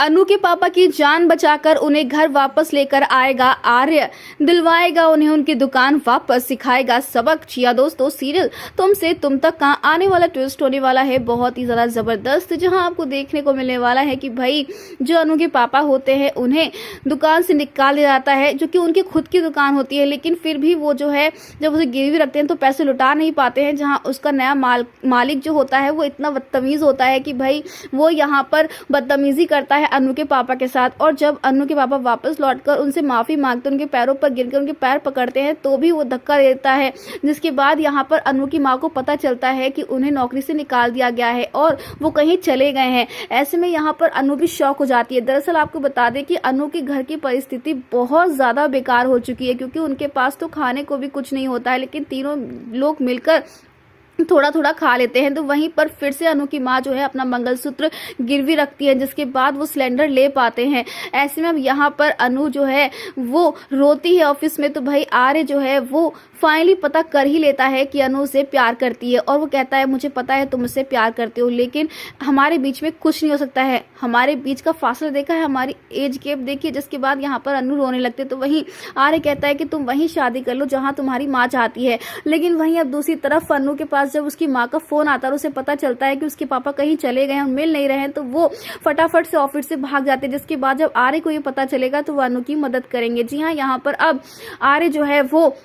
अनु के पापा की जान बचाकर उन्हें घर वापस लेकर आएगा आर्य, दिलवाएगा उन्हें उनकी दुकान वापस, सिखाएगा सबक। जिया दोस्तों, सीरियल तुमसे तुम तक का आने वाला ट्विस्ट होने वाला है बहुत ही ज्यादा जबरदस्त, जहां आपको देखने को मिलने वाला है कि भाई जो अनु के पापा होते हैं उन्हें दुकान से निकाल दिया जाता है, जो कि उनकी खुद की दुकान होती है, लेकिन फिर भी वो जो है जब उसे गिरवी रखते हैं तो पैसे लुटा नहीं पाते हैं। जहां उसका नया मालिक जो होता है वो इतना बदतमीज होता है कि भाई वो यहाँ पर बदतमीजी करता है अनु के पापा के साथ। और जब अनु के पापा वापस लौटकर उनसे माफी मांगते, उनके पैरों पर गिरकर उनके पैर पकड़ते हैं, तो भी वो धक्का देता है, जिसके बाद यहाँ पर अनु की माँ को पता चलता है कि उन्हें नौकरी से निकाल दिया गया है और वो कहीं चले गए हैं। ऐसे में यहाँ पर अनु भी शॉक हो जाती है। दरअसल आपको बता दें कि अनु के घर की परिस्थिति बहुत ज्यादा बेकार हो चुकी है, क्योंकि उनके पास तो खाने को भी कुछ नहीं होता है, लेकिन तीनों लोग मिलकर थोड़ा थोड़ा खा लेते हैं। तो वहीं पर फिर से अनु की माँ जो है अपना मंगलसूत्र गिरवी रखती है, जिसके बाद वो सिलेंडर ले पाते हैं। ऐसे में अब यहाँ पर अनु जो है वो रोती है ऑफिस में, तो भाई आर्य जो है वो फाइनली पता कर ही लेता है कि अनु से प्यार करती है, और वो कहता है मुझे पता है तुम मुझसे प्यार करते हो, लेकिन हमारे बीच में कुछ नहीं हो सकता है। हमारे बीच का फासला देखा है, हमारी एज गैप देखिए। जिसके बाद यहाँ पर अनु रोने लगते, तो वहीं आर्य कहता है कि तुम वहीं शादी कर लो जहाँ तुम्हारी माँ चाहती है। लेकिन वहीं अब दूसरी तरफ अनु के पास जब उसकी माँ का फोन आता है और उसे पता चलता है कि उसके पापा कहीं चले गए हैं, मिल नहीं रहे हैं, तो वो फटाफट से ऑफिस से भाग जाते हैं। जिसके बाद जब आर्य को ये पता चलेगा तो वो अनु की मदद करेंगे। जी हाँ, यहाँ पर अब आर्य जो है वो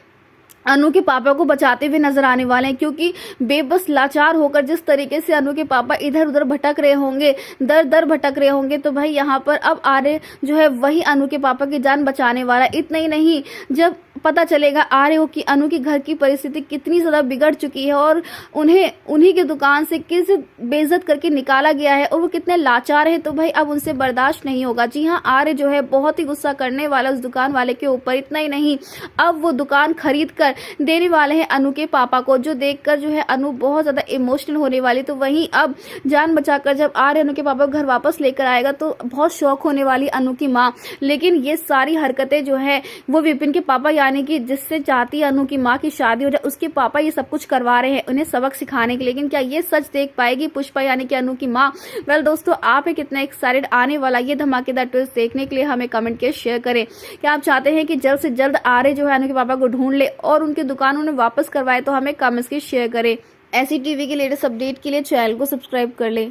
अनु के पापा को बचाते हुए नजर आने वाले हैं, क्योंकि बेबस लाचार होकर जिस तरीके से अनु के पापा इधर उधर भटक रहे होंगे, दर दर भटक रहे होंगे, तो भाई यहाँ पर अब आर्य जो है वही अनु के पापा की जान बचाने वाला। इतना ही नहीं, जब पता चलेगा आर्य को कि अनु के घर की परिस्थिति कितनी ज्यादा बिगड़ चुकी है और उन्हें उन्हीं की दुकान से किस बेइज्जत करके निकाला गया है और वो कितने लाचार है, तो भाई अब उनसे बर्दाश्त नहीं होगा। जी हाँ, आर्य जो है बहुत ही गुस्सा करने वाला उस दुकान वाले के ऊपर। इतना ही नहीं, अब वो दुकान खरीद कर देने वाले हैं अनु के पापा को, जो देखकर जो है अनु बहुत ज्यादा इमोशनल होने वाली। तो वहीं अब जान बचाकर जब आर्य अनु के पापा को घर वापस लेकर आएगा तो बहुत शौक होने वाली अनु की माँ। लेकिन ये सारी हरकतें जो है वो विपिन के पापा यानी कि जिससे चाहती है अनु की माँ की शादी हो जाए, उसके पापा ये सब कुछ करवा रहे हैं उन्हें सबक सिखाने के लिए। लेकिन क्या ये सच देख पाएगी पुष्पा यानी कि अनु की माँ? वेल दोस्तों, आप कितना एक्साइटेड आने वाला ये धमाकेदार ट्विस्ट देखने के लिए हमें कमेंट के शेयर करें। क्या आप चाहते हैं कि जल्द से जल्द आर्य जो है अनु के पापा को ढूंढ ले और उनकी दुकान उन्हें वापस करवाए? तो हमें कमेंट्स के शेयर करें। ऐसी टीवी के लेटेस्ट अपडेट के लिए चैनल को सब्सक्राइब कर ले।